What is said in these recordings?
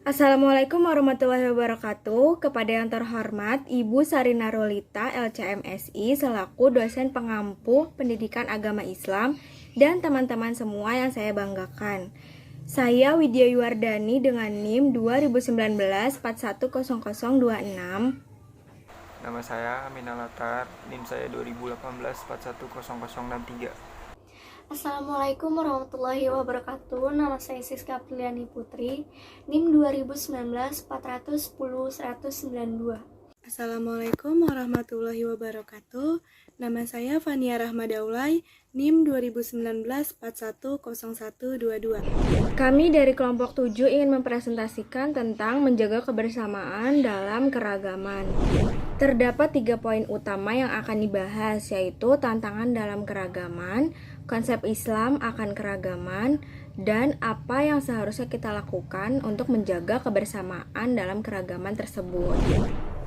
Assalamualaikum warahmatullahi wabarakatuh. Kepada yang terhormat Ibu Sarina Rolita, LCMSI, selaku dosen pengampu pendidikan agama Islam, dan teman-teman semua yang saya banggakan. Saya Widya Yuwardani dengan NIM 2019 410026. Nama saya Aminah Latar, NIM saya 2018 410063. Assalamualaikum warahmatullahi wabarakatuh. Nama saya Siska Apriliani Putri, NIM 2019 410 192. Assalamualaikum warahmatullahi wabarakatuh. Nama saya Fania Rahmadaulay, NIM 2019 410122. Kami dari kelompok 7 ingin mempresentasikan tentang menjaga kebersamaan dalam keragaman. Terdapat 3 poin utama yang akan dibahas, yaitu tantangan dalam keragaman, konsep Islam akan keragaman, dan apa yang seharusnya kita lakukan untuk menjaga kebersamaan dalam keragaman tersebut.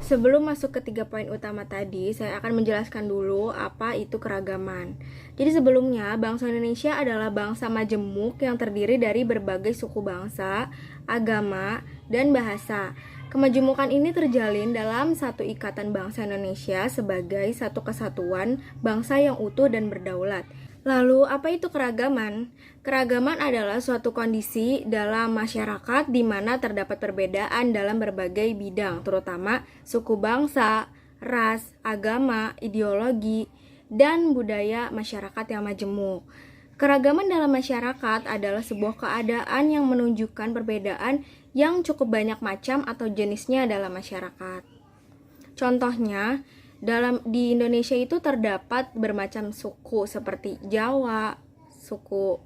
Sebelum masuk ke 3 poin utama tadi, saya akan menjelaskan dulu apa itu keragaman. Jadi sebelumnya, bangsa Indonesia adalah bangsa majemuk yang terdiri dari berbagai suku bangsa, agama, dan bahasa. Kemajemukan ini terjalin dalam satu ikatan bangsa Indonesia sebagai satu kesatuan bangsa yang utuh dan berdaulat. Lalu, apa itu keragaman? Keragaman adalah suatu kondisi dalam masyarakat di mana terdapat perbedaan dalam berbagai bidang, terutama suku bangsa, ras, agama, ideologi, dan budaya masyarakat yang majemuk. Keragaman dalam masyarakat adalah sebuah keadaan yang menunjukkan perbedaan yang cukup banyak macam atau jenisnya dalam masyarakat. Contohnya, di Indonesia itu terdapat bermacam suku seperti Jawa, suku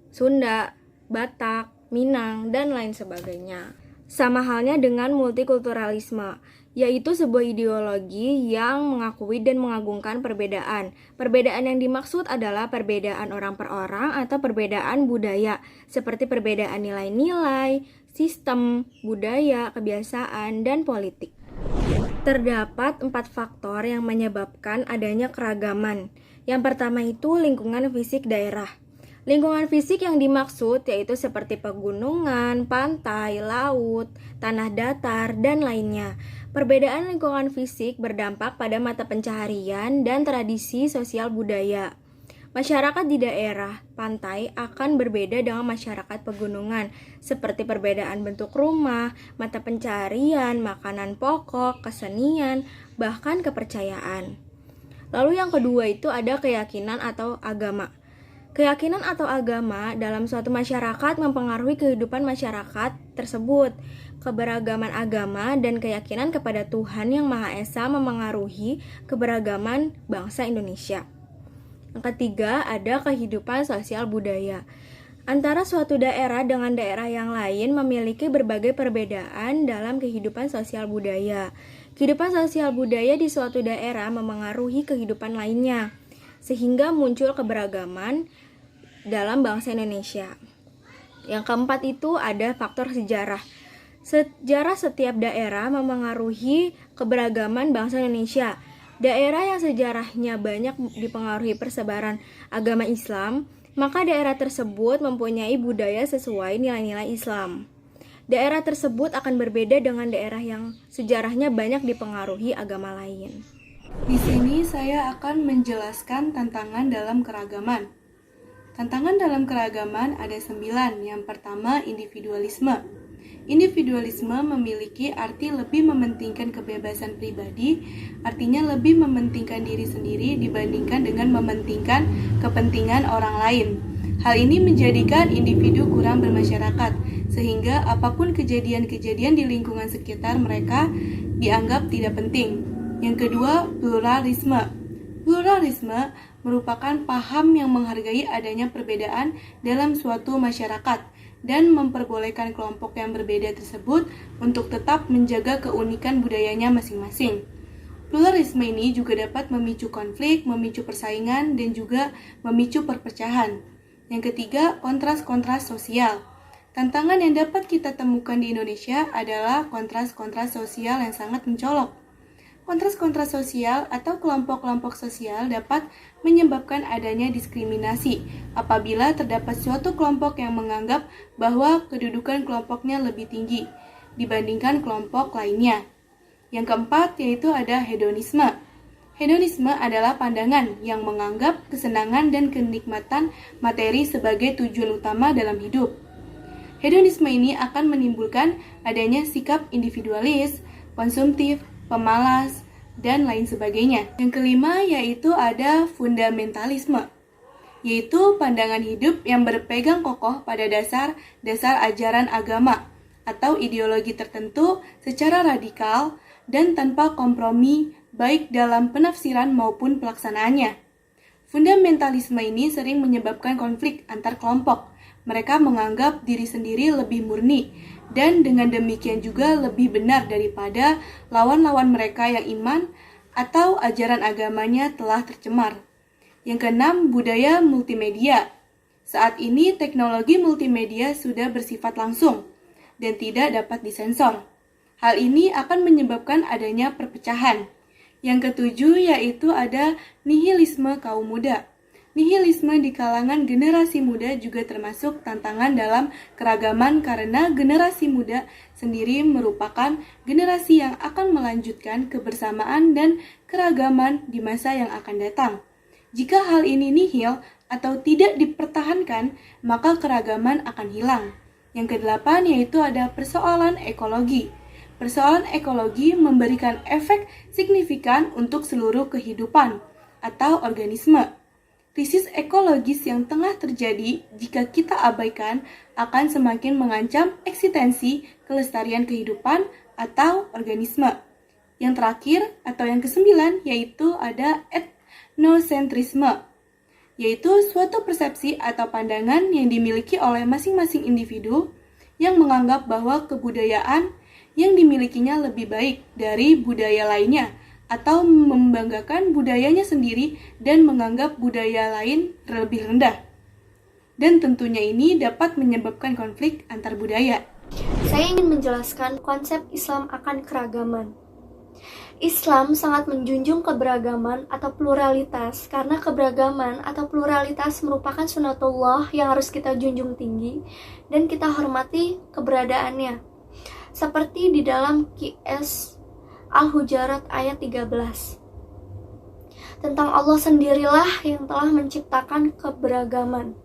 Sunda, Batak, Minang, dan lain sebagainya. Sama halnya dengan multikulturalisme, yaitu sebuah ideologi yang mengakui dan mengagungkan perbedaan. Perbedaan yang dimaksud adalah perbedaan orang per orang atau perbedaan budaya, seperti perbedaan nilai-nilai, sistem, budaya, kebiasaan, dan politik. Terdapat 4 faktor yang menyebabkan adanya keragaman. Yang pertama itu lingkungan fisik daerah. Lingkungan fisik yang dimaksud yaitu seperti pegunungan, pantai, laut, tanah datar, dan lainnya. Perbedaan lingkungan fisik berdampak pada mata pencaharian dan tradisi sosial budaya. Masyarakat di daerah pantai akan berbeda dengan masyarakat pegunungan, seperti perbedaan bentuk rumah, mata pencaharian, makanan pokok, kesenian, bahkan kepercayaan. Lalu yang kedua itu ada keyakinan atau agama. Keyakinan atau agama dalam suatu masyarakat mempengaruhi kehidupan masyarakat tersebut. Keberagaman agama dan keyakinan kepada Tuhan Yang Maha Esa memengaruhi keberagaman bangsa Indonesia. Yang ketiga, ada kehidupan sosial budaya. Antara suatu daerah dengan daerah yang lain memiliki berbagai perbedaan dalam kehidupan sosial budaya. Kehidupan sosial budaya di suatu daerah memengaruhi kehidupan lainnya, sehingga muncul keberagaman dalam bangsa Indonesia. Yang keempat itu ada faktor sejarah. Sejarah setiap daerah memengaruhi keberagaman bangsa Indonesia. Daerah yang sejarahnya banyak dipengaruhi persebaran agama Islam, maka daerah tersebut mempunyai budaya sesuai nilai-nilai Islam. Daerah tersebut akan berbeda dengan daerah yang sejarahnya banyak dipengaruhi agama lain. Di sini saya akan menjelaskan tantangan dalam keragaman. Tantangan dalam keragaman ada 9. Yang pertama, individualisme. Individualisme memiliki arti lebih mementingkan kebebasan pribadi, artinya lebih mementingkan diri sendiri dibandingkan dengan mementingkan kepentingan orang lain. Hal ini menjadikan individu kurang bermasyarakat, sehingga apapun kejadian-kejadian di lingkungan sekitar mereka dianggap tidak penting. Yang kedua, pluralisme. Pluralisme merupakan paham yang menghargai adanya perbedaan dalam suatu masyarakat dan memperbolehkan kelompok yang berbeda tersebut untuk tetap menjaga keunikan budayanya masing-masing. Pluralisme ini juga dapat memicu konflik, memicu persaingan, dan juga memicu perpecahan. Yang ketiga, kontras-kontras sosial. Tantangan yang dapat kita temukan di Indonesia adalah kontras-kontras sosial yang sangat mencolok. Kontras-kontras sosial atau kelompok-kelompok sosial dapat menyebabkan adanya diskriminasi apabila terdapat suatu kelompok yang menganggap bahwa kedudukan kelompoknya lebih tinggi dibandingkan kelompok lainnya. Yang keempat yaitu ada hedonisme. Hedonisme adalah pandangan yang menganggap kesenangan dan kenikmatan materi sebagai tujuan utama dalam hidup. Hedonisme ini akan menimbulkan adanya sikap individualis, konsumtif, pemalas, dan lain sebagainya. Yang kelima yaitu ada fundamentalisme, yaitu pandangan hidup yang berpegang kokoh pada dasar-dasar ajaran agama atau ideologi tertentu secara radikal dan tanpa kompromi baik dalam penafsiran maupun pelaksanaannya. Fundamentalisme ini sering menyebabkan konflik antar kelompok. Mereka menganggap diri sendiri lebih murni dan dengan demikian juga lebih benar daripada lawan-lawan mereka yang iman atau ajaran agamanya telah tercemar. Yang keenam, budaya multimedia. Saat ini teknologi multimedia sudah bersifat langsung dan tidak dapat disensor. Hal ini akan menyebabkan adanya perpecahan. Yang ketujuh yaitu ada nihilisme kaum muda. Nihilisme di kalangan generasi muda juga termasuk tantangan dalam keragaman karena generasi muda sendiri merupakan generasi yang akan melanjutkan kebersamaan dan keragaman di masa yang akan datang. Jika hal ini nihil atau tidak dipertahankan, maka keragaman akan hilang. Yang kedelapan yaitu ada persoalan ekologi. Persoalan ekologi memberikan efek signifikan untuk seluruh kehidupan atau organisme. Krisis ekologis yang tengah terjadi jika kita abaikan akan semakin mengancam eksistensi kelestarian kehidupan atau organisme. Yang terakhir atau yang kesembilan yaitu ada etnosentrisme, yaitu suatu persepsi atau pandangan yang dimiliki oleh masing-masing individu yang menganggap bahwa kebudayaan yang dimilikinya lebih baik dari budaya lainnya atau membanggakan budayanya sendiri dan menganggap budaya lain lebih rendah. Dan tentunya ini dapat menyebabkan konflik antar budaya. Saya ingin menjelaskan konsep Islam akan keragaman. Islam sangat menjunjung keberagaman atau pluralitas karena keberagaman atau pluralitas merupakan sunatullah yang harus kita junjung tinggi dan kita hormati keberadaannya. Seperti di dalam QS Al-Hujurat ayat 13. Tentang Allah sendirilah yang telah menciptakan keberagaman.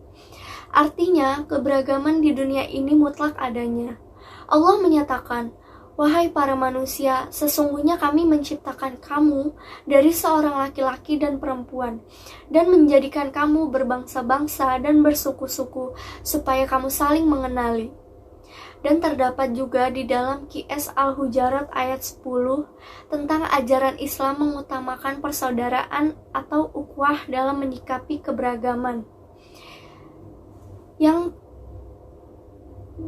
Artinya, keberagaman di dunia ini mutlak adanya. Allah menyatakan, "Wahai para manusia, sesungguhnya kami menciptakan kamu dari seorang laki-laki dan perempuan, dan menjadikan kamu berbangsa-bangsa dan bersuku-suku, supaya kamu saling mengenali." Dan terdapat juga di dalam QS Al-Hujurat ayat 10 tentang ajaran Islam mengutamakan persaudaraan atau ukhuwah dalam menyikapi keberagaman. Yang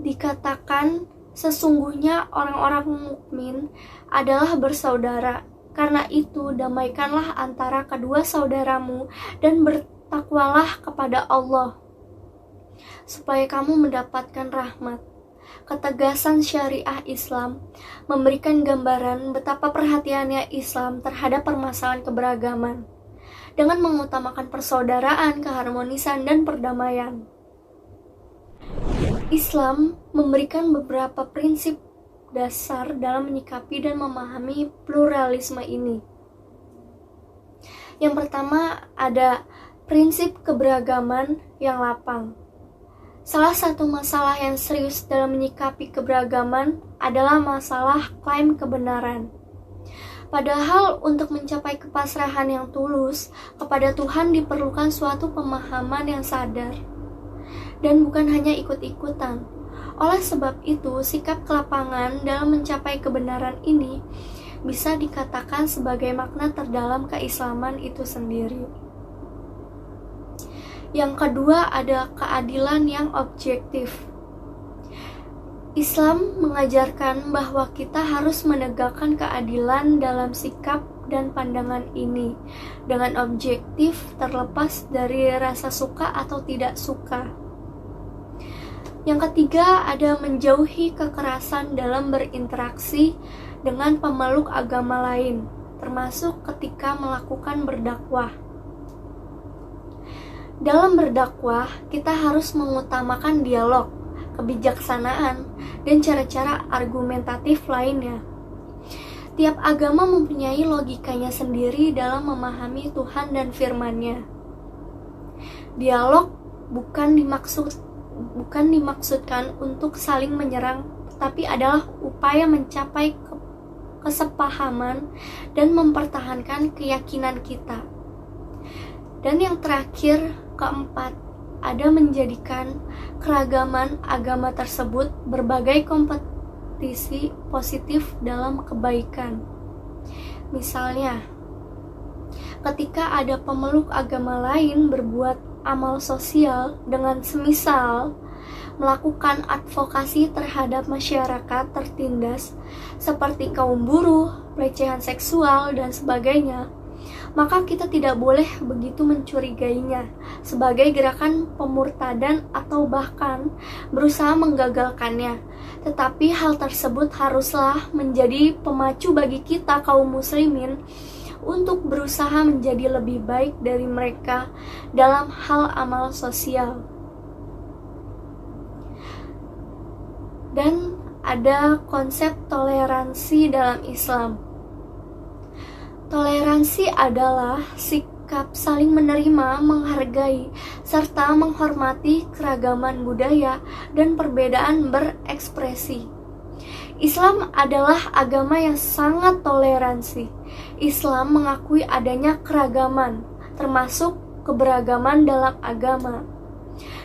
dikatakan sesungguhnya orang-orang mukmin adalah bersaudara. Karena itu damaikanlah antara kedua saudaramu dan bertakwalah kepada Allah supaya kamu mendapatkan rahmat. Ketegasan syariah Islam memberikan gambaran betapa perhatiannya Islam terhadap permasalahan keberagaman dengan mengutamakan persaudaraan, keharmonisan, dan perdamaian. Islam memberikan beberapa prinsip dasar dalam menyikapi dan memahami pluralisme ini. Yang pertama ada prinsip keberagaman yang lapang. Salah satu masalah yang serius dalam menyikapi keberagaman adalah masalah klaim kebenaran. Padahal untuk mencapai kepasrahan yang tulus kepada Tuhan diperlukan suatu pemahaman yang sadar dan bukan hanya ikut-ikutan. Oleh sebab itu, sikap kelapangan dalam mencapai kebenaran ini bisa dikatakan sebagai makna terdalam keislaman itu sendiri. Yang kedua ada keadilan yang objektif. Islam mengajarkan bahwa kita harus menegakkan keadilan dalam sikap dan pandangan ini dengan objektif terlepas dari rasa suka atau tidak suka. Yang ketiga ada menjauhi kekerasan dalam berinteraksi dengan pemeluk agama lain, termasuk ketika melakukan berdakwah. Dalam berdakwah, kita harus mengutamakan dialog, kebijaksanaan, dan cara-cara argumentatif lainnya. Tiap agama mempunyai logikanya sendiri dalam memahami Tuhan dan firman-Nya. Dialog bukan dimaksudkan untuk saling menyerang, tetapi adalah upaya mencapai kesepahaman dan mempertahankan keyakinan kita. Dan yang terakhir, keempat, ada menjadikan keragaman agama tersebut berbagai kompetisi positif dalam kebaikan. Misalnya, ketika ada pemeluk agama lain berbuat amal sosial dengan semisal melakukan advokasi terhadap masyarakat tertindas seperti kaum buruh, pelecehan seksual, dan sebagainya, maka kita tidak boleh begitu mencurigainya sebagai gerakan pemurtadan atau bahkan berusaha menggagalkannya. Tetapi hal tersebut haruslah menjadi pemacu bagi kita kaum muslimin untuk berusaha menjadi lebih baik dari mereka dalam hal amal sosial. Dan ada konsep toleransi dalam Islam. Toleransi adalah sikap saling menerima, menghargai, serta menghormati keragaman budaya dan perbedaan berekspresi. Islam adalah agama yang sangat toleransi. Islam mengakui adanya keragaman, termasuk keberagaman dalam agama.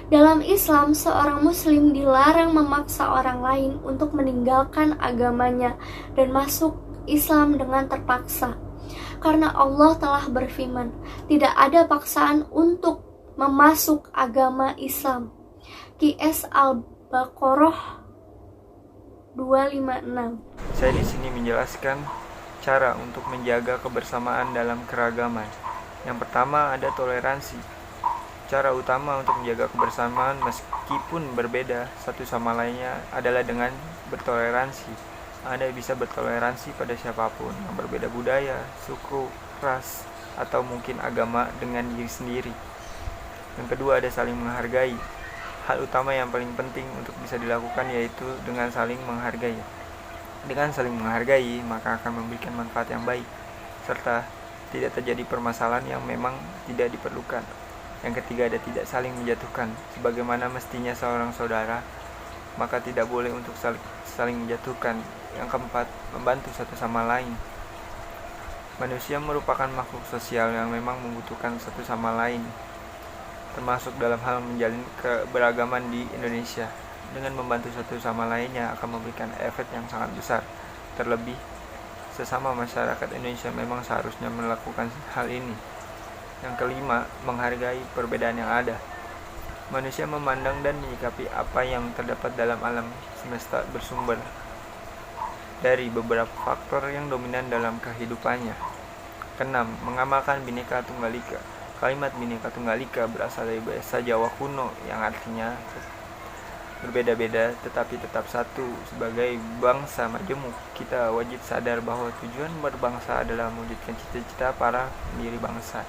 Dalam Islam, seorang muslim dilarang memaksa orang lain untuk meninggalkan agamanya dan masuk Islam dengan terpaksa. Karena Allah telah berfirman, tidak ada paksaan untuk memasuk agama Islam. QS Al-Baqarah 256. Saya di sini menjelaskan cara untuk menjaga kebersamaan dalam keragaman. Yang pertama ada toleransi. Cara utama untuk menjaga kebersamaan meskipun berbeda satu sama lainnya adalah dengan bertoleransi. Anda bisa bertoleransi pada siapapun yang berbeda budaya, suku, ras, atau mungkin agama dengan diri sendiri. Yang kedua ada saling menghargai. Hal utama yang paling penting untuk bisa dilakukan yaitu dengan saling menghargai. Dengan saling menghargai, maka akan memberikan manfaat yang baik, serta tidak terjadi permasalahan yang memang tidak diperlukan. Yang ketiga ada tidak saling menjatuhkan. Sebagaimana mestinya seorang saudara, maka tidak boleh untuk saling menjatuhkan. Yang keempat, membantu satu sama lain. Manusia merupakan makhluk sosial yang memang membutuhkan satu sama lain, termasuk dalam hal menjalin keberagaman di Indonesia. Dengan membantu satu sama lainnya akan memberikan efek yang sangat besar. Terlebih, sesama masyarakat Indonesia memang seharusnya melakukan hal ini. Yang kelima, menghargai perbedaan yang ada. Manusia memandang dan menyikapi apa yang terdapat dalam alam semesta bersumber dari beberapa faktor yang dominan dalam kehidupannya. Keenam, mengamalkan Bhinneka Tunggal Ika. Kalimat Bhinneka Tunggal Ika berasal dari bahasa Jawa kuno yang artinya berbeda-beda tetapi tetap satu. Sebagai bangsa majemuk, kita wajib sadar bahwa tujuan berbangsa adalah mewujudkan cita-cita para pendiri bangsa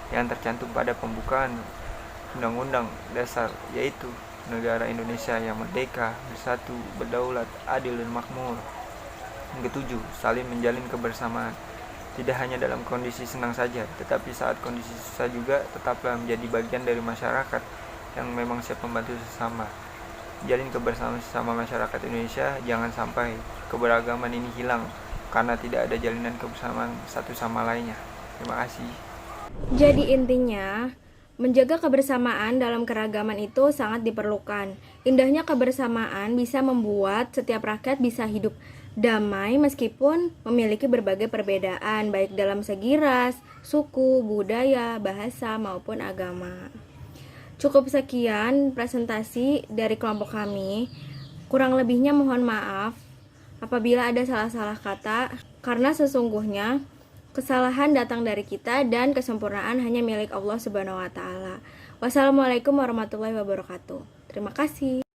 yang tercantum pada pembukaan Undang-Undang Dasar, yaitu negara Indonesia yang merdeka, bersatu, berdaulat, adil, dan makmur. Yang ketujuh, saling menjalin kebersamaan. Tidak hanya dalam kondisi senang saja, tetapi saat kondisi susah juga tetaplah menjadi bagian dari masyarakat yang memang siap membantu sesama. Jalin kebersamaan sesama masyarakat Indonesia, jangan sampai keberagaman ini hilang karena tidak ada jalinan kebersamaan satu sama lainnya. Terima kasih. Jadi intinya, menjaga kebersamaan dalam keragaman itu sangat diperlukan. Indahnya kebersamaan bisa membuat setiap rakyat bisa hidup damai meskipun memiliki berbagai perbedaan, baik dalam segi ras, suku, budaya, bahasa, maupun agama. Cukup sekian presentasi dari kelompok kami. Kurang lebihnya mohon maaf apabila ada salah-salah kata, karena sesungguhnya kesalahan datang dari kita dan kesempurnaan hanya milik Allah Subhanahu wa taala. Wassalamualaikum warahmatullahi wabarakatuh. Terima kasih.